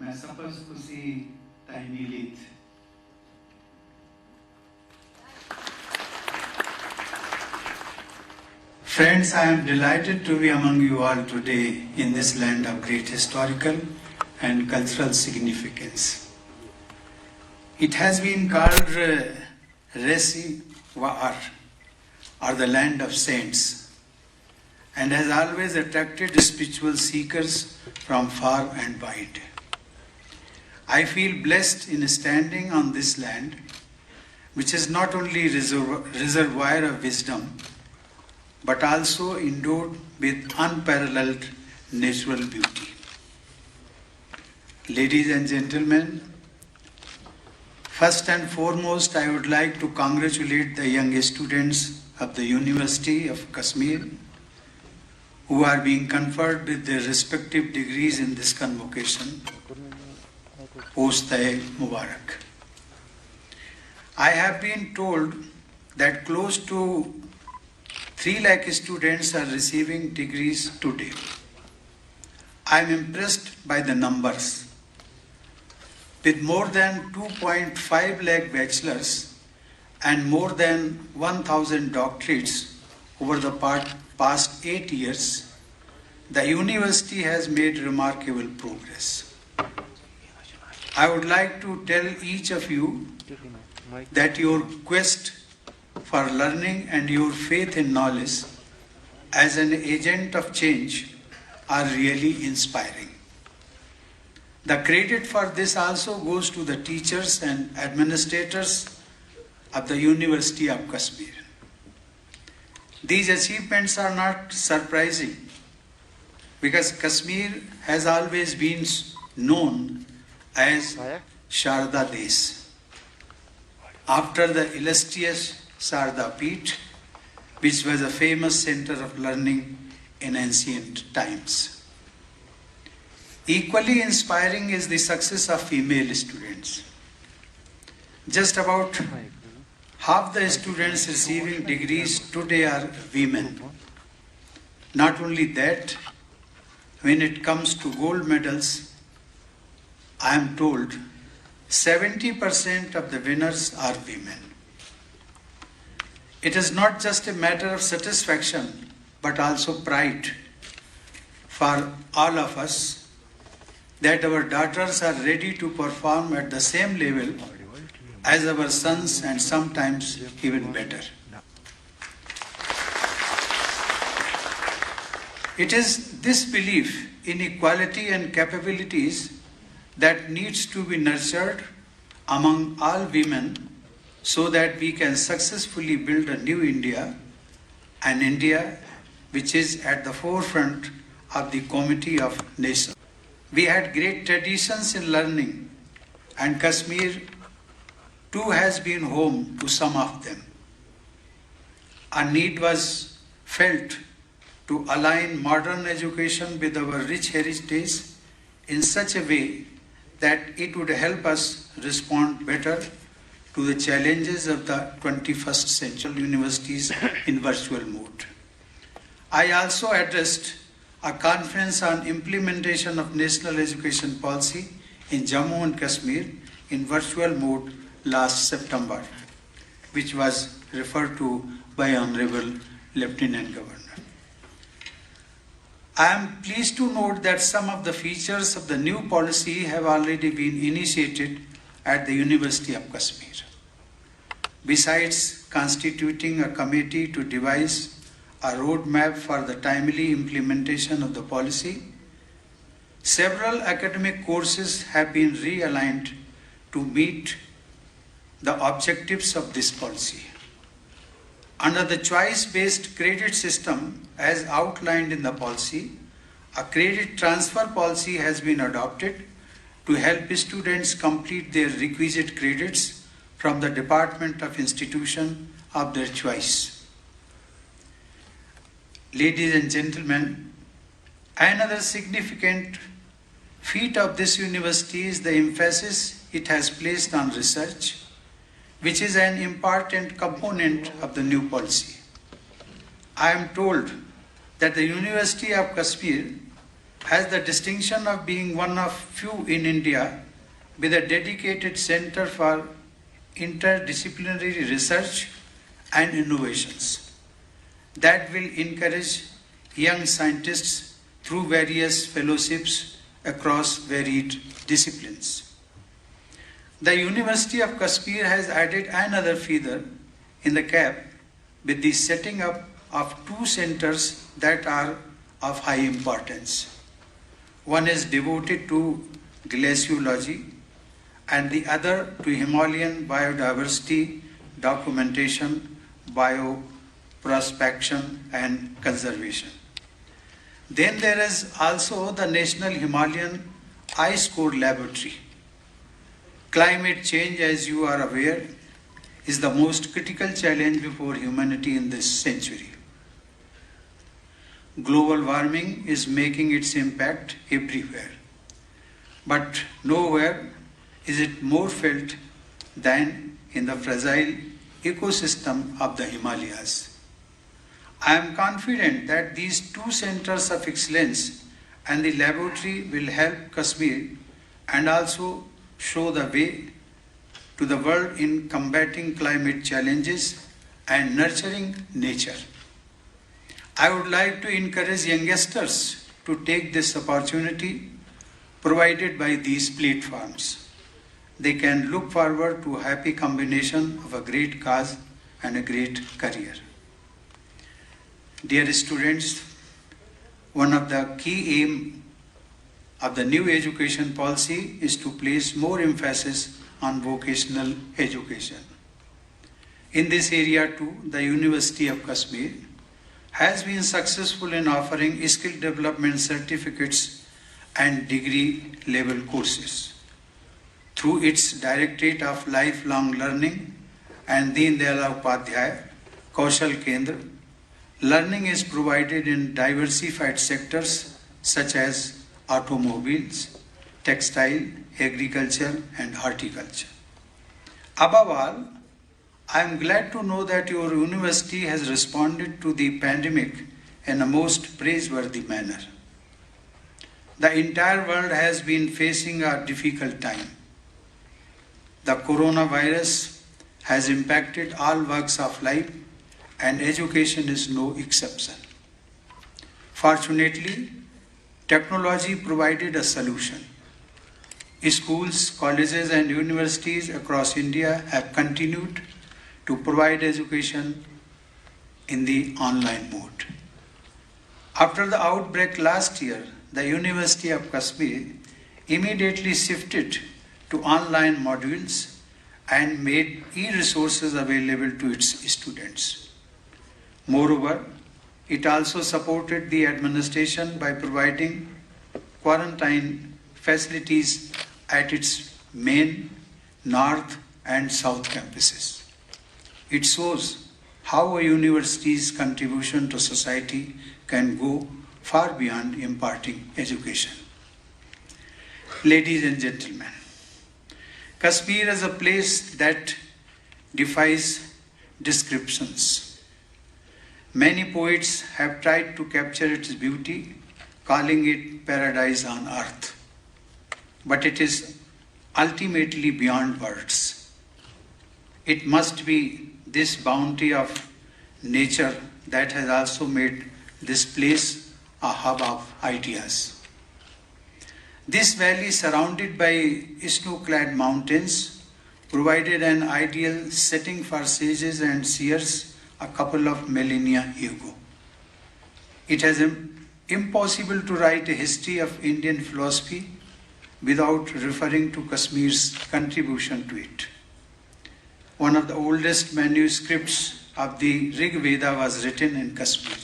मैं सपस खुशी ताइनीलित। Friends, I am delighted to be among you all today in this land of great historical and cultural significance. It has been called Resi Waar, or the land of saints, and has always attracted spiritual seekers from far and wide. I feel blessed in standing on this land, which is not only reservoir of wisdom, but also endowed with unparalleled natural beauty. Ladies and gentlemen, first and foremost, I would like to congratulate the young students of the University of Kashmir who are being conferred with their respective degrees in this convocation. Post-e Mubarak. I have been told that close to 3 lakh students are receiving degrees today. I am impressed by the numbers. With more than 2.5 lakh bachelors and more than 1,000 doctorates over the past 8 years, the university has made remarkable progress. I would like to tell each of you that your quest for learning and your faith in knowledge as an agent of change are really inspiring. The credit for this also goes to the teachers and administrators of the University of Kashmir. These achievements are not surprising because Kashmir has always been known as Sharda Desh, after the illustrious Sharda Peeth, which was a famous center of learning in ancient times. Equally inspiring is the success of female students. Just about half the students receiving degrees today are women. Not only that, when it comes to gold medals, I am told 70% of the winners are women. It is not just a matter of satisfaction, but also pride for all of us that our daughters are ready to perform at the same level as our sons and sometimes even better. It is this belief in equality and capabilities that needs to be nurtured among all women so that we can successfully build a new India, an India which is at the forefront of the Comity of Nations. We had great traditions in learning, and Kashmir too has been home to some of them. A need was felt to align modern education with our rich heritage in such a way that it would help us respond better to the challenges of the 21st century universities in virtual mode. I also addressed a conference on implementation of national education policy in Jammu and Kashmir in virtual mode last September, which was referred to by Honorable Lieutenant Governor. I am pleased to note that some of the features of the new policy have already been initiated at the University of Kashmir. Besides constituting a committee to devise a roadmap for the timely implementation of the policy, several academic courses have been realigned to meet the objectives of this policy. Under the choice-based credit system as outlined in the policy, a credit transfer policy has been adopted to help students complete their requisite credits from the department of institution of their choice. Ladies and gentlemen, another significant feat of this university is the emphasis it has placed on research, which is an important component of the new policy. I am told that the University of Kashmir has the distinction of being one of few in India with a dedicated center for interdisciplinary research and innovations that will encourage young scientists through various fellowships across varied disciplines. The University of Kashmir has added another feather in the cap with the setting up of two centers that are of high importance. One is devoted to glaciology and the other to Himalayan biodiversity documentation, bioprospection and conservation. Then there is also the National Himalayan Ice Core Laboratory. Climate change, as you are aware, is the most critical challenge before humanity in this century. Global warming is making its impact everywhere, but nowhere is it more felt than in the fragile ecosystem of the Himalayas. I am confident that these two centers of excellence and the laboratory will help Kashmir and also show the way to the world in combating climate challenges and nurturing nature. I would like to encourage youngsters to take this opportunity provided by these platforms. They can look forward to a happy combination of a great cause and a great career. Dear students, one of the key aims of the new education policy is to place more emphasis on vocational education. In this area too, the University of Kashmir has been successful in offering skill development certificates and degree level courses. Through its Directorate of Lifelong Learning and Deen Dayal Upadhyay Kaushal Kendra, learning is provided in diversified sectors such as automobiles, textile, agriculture and horticulture. Above all, I am glad to know that your university has responded to the pandemic in a most praiseworthy manner. The entire world has been facing a difficult time. The coronavirus has impacted all walks of life and education is no exception. Fortunately, technology provided a solution. Schools, colleges and universities across India have continued to provide education in the online mode. After the outbreak last year, the University of Kashmir immediately shifted to online modules and made e-resources available to its students. Moreover, it also supported the administration by providing quarantine facilities at its main, north and south campuses. It shows how a university's contribution to society can go far beyond imparting education. Ladies and gentlemen, Kashmir is a place that defies descriptions. Many poets have tried to capture its beauty, calling it paradise on earth. But it is ultimately beyond words. It must be this bounty of nature that has also made this place a hub of ideas. This valley, surrounded by snow-clad mountains, provided an ideal setting for sages and seers a couple of millennia ago. It is impossible to write a history of Indian philosophy without referring to Kashmir's contribution to it. One of the oldest manuscripts of the Rig Veda was written in Kashmir.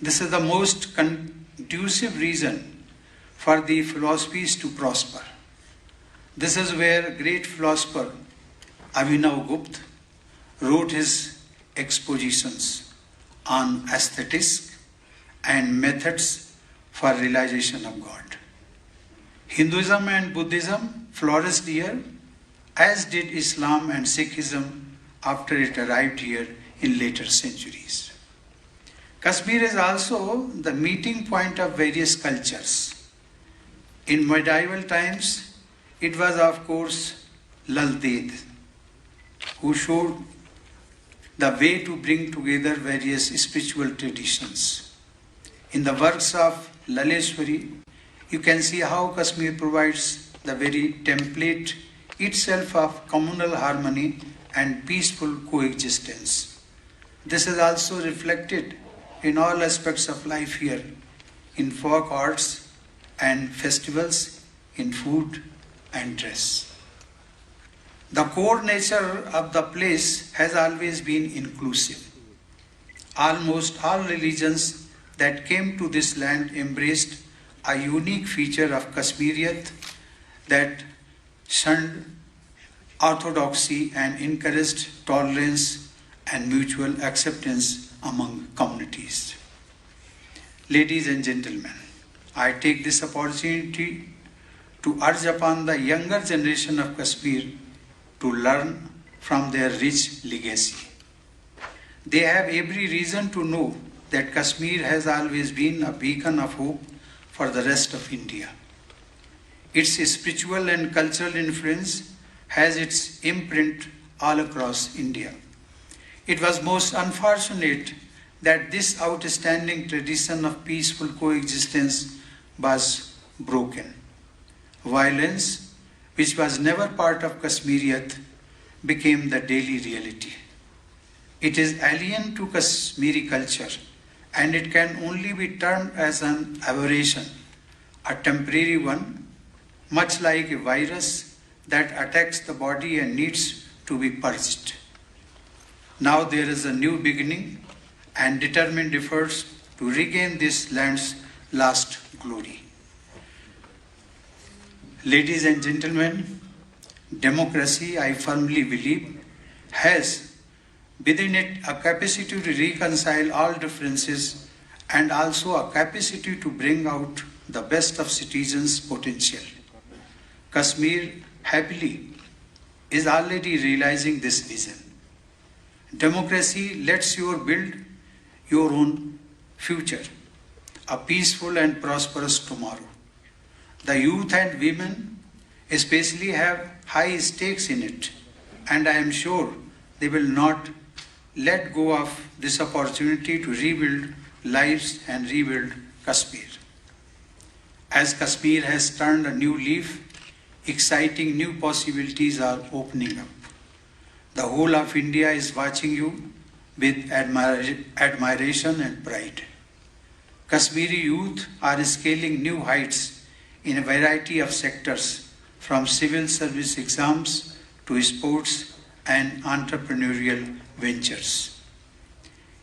This is the most conducive region for the philosophies to prosper. This is where great philosopher Abhinav Gupta wrote his expositions on aesthetics and methods for realization of God. Hinduism and Buddhism flourished here, as did Islam and Sikhism after it arrived here in later centuries. Kashmir is also the meeting point of various cultures. In medieval times, it was of course Lal Ded, who showed the way to bring together various spiritual traditions. In the works of Laleshwari, you can see how Kashmir provides the very template itself of communal harmony and peaceful coexistence. This is also reflected in all aspects of life here, in folk arts and festivals, in food and dress. The core nature of the place has always been inclusive. Almost all religions that came to this land embraced a unique feature of Kashmiriyat that shunned orthodoxy and encouraged tolerance and mutual acceptance among communities. Ladies and gentlemen, I take this opportunity to urge upon the younger generation of Kashmir to learn from their rich legacy. They have every reason to know that Kashmir has always been a beacon of hope for the rest of India. Its spiritual and cultural influence has its imprint all across India. It was most unfortunate that this outstanding tradition of peaceful coexistence was broken. Violence, which was never part of Kashmiriyat, became the daily reality. It is alien to Kashmiri culture, and it can only be termed as an aberration, a temporary one, much like a virus that attacks the body and needs to be purged. Now there is a new beginning and determined efforts to regain this land's lost glory. Ladies and gentlemen, democracy, I firmly believe, has within it a capacity to reconcile all differences and also a capacity to bring out the best of citizens' potential. Kashmir, happily, is already realizing this vision. Democracy lets you build your own future, a peaceful and prosperous tomorrow. The youth and women especially have high stakes in it, and I am sure they will not let go of this opportunity to rebuild lives and rebuild Kashmir. As Kashmir has turned a new leaf, exciting new possibilities are opening up. The whole of India is watching you with admiration and pride. Kashmiri youth are scaling new heights in a variety of sectors, from civil service exams to sports and entrepreneurial ventures.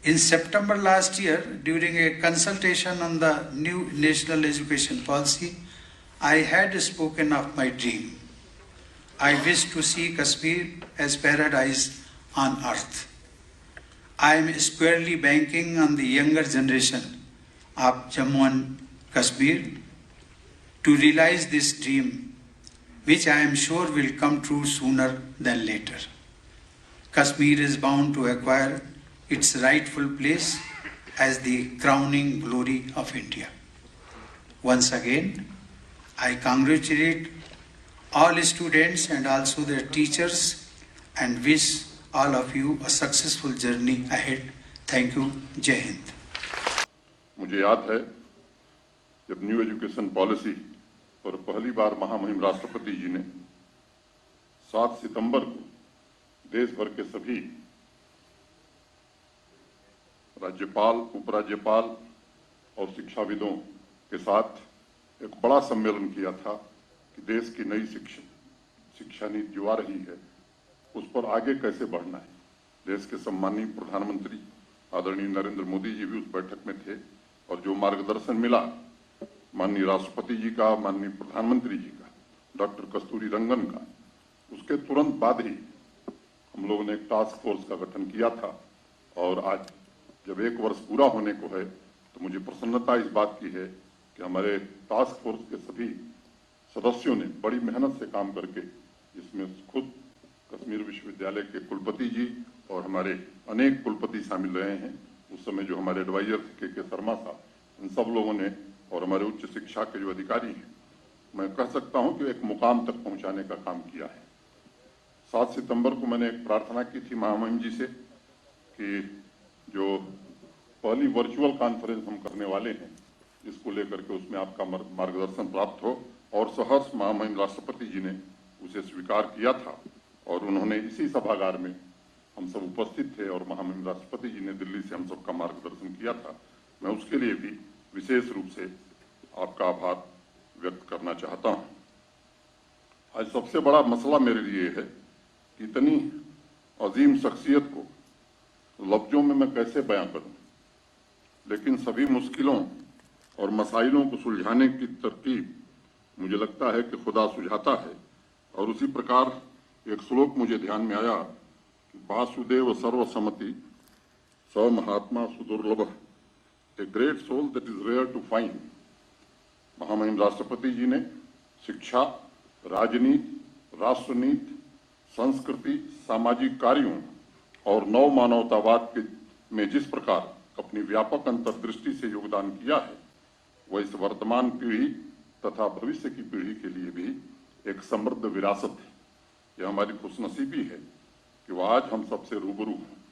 In September last year, during a consultation on the new national education policy, I had spoken of my dream. I wish to see Kashmir as paradise on earth. I am squarely banking on the younger generation of Jammu and Kashmir to realize this dream, which I am sure will come true sooner than later. Kashmir is bound to acquire its rightful place as the crowning glory of India. Once again, I congratulate all students and also their teachers and wish all of you a successful journey ahead. Thank you. Jai Hind. मुझे याद है जब new education policy पर पहली बार महामहिम राष्ट्रपति जी ने 7 सितंबर को देश भर के सभी राज्यपाल, उपराज्यपाल और शिक्षाविदों के साथ एक बड़ा सम्मेलन किया था कि देश की नई शिक्षा नीति जो आ रही है उस पर आगे कैसे बढ़ना है। देश के सम्माननीय प्रधानमंत्री आदरणीय नरेंद्र मोदी जी भी उस बैठक में थे और जो मार्गदर्शन मिला माननीय राष्ट्रपति जी का, माननीय प्रधानमंत्री जी का, डॉक्टर कस्तूरी रंगन का, उसके तुरंत बाद ही हम लोगों ने एक टास्क फोर्स का गठन किया था और आज जब 1 वर्ष पूरा होने को है तो मुझे प्रसन्नता इस बात की है कि हमारे टास्क फोर्स के सभी सदस्यों ने बड़ी मेहनत से काम करके, जिसमें खुद कश्मीर विश्वविद्यालय के कुलपति जी और हमारे अनेक कुलपति शामिल रहे हैं, उस उस समय जो हमारे एडवाइजर थे के शर्मा साहब, इन सब लोगों ने और हमारे उच्च शिक्षा के जो अधिकारी हैं, मैं कह सकता हूं कि एक मुकाम तक पहुंचाने का काम किया है। 7 सितंबर को मैंने एक प्रार्थना की थी महामहिम जी से कि जो पहली वर्चुअल कॉन्फ्रेंस हम करने वाले हैं, इसको लेकर के उसमें आपका मार्गदर्शन प्राप्त हो, और सहर्ष महामहिम राष्ट्रपति जी ने उसे स्वीकार किया था और उन्होंने इसी सभागार में हम सब उपस्थित थे और महामहिम राष्ट्रपति जी ने दिल्ली से हम सबका मार्गदर्शन किया था। मैं उसके लिए भी विशेष रूप से आपका आभार व्यक्त करना चाहता हूं। आज सबसे बड़ा मसला मेरे लिए है कि इतनी अजीम शख्सियत को लफ्जों में मैं कैसे बयां करूं, लेकिन सभी मुश्किलों और मसाइलों को सुलझाने की तरकीब मुझे लगता है कि खुदा सुझाता है। और उसी प्रकार एक श्लोक मुझे ध्यान में आया कि वासुदेव सर्वसम्मति स महात्मा सुदुर्लभ, a great soul that is rare to find. महामहिम राष्ट्रपति जी ने शिक्षा, राजनीति, राष्ट्रनीति, संस्कृति, सामाजिक कार्यों और नव मानवतावाद के में जिस प्रकार अपनी व्यापक अंतर्दृष्टि से योगदान किया है, वह इस वर्तमान पीढ़ी तथा भविष्य की पीढ़ी के लिए भी एक समृद्ध विरासत है। यह हमारी खुशनसीबी है कि वह आज हम सबसे रूबरू हैं।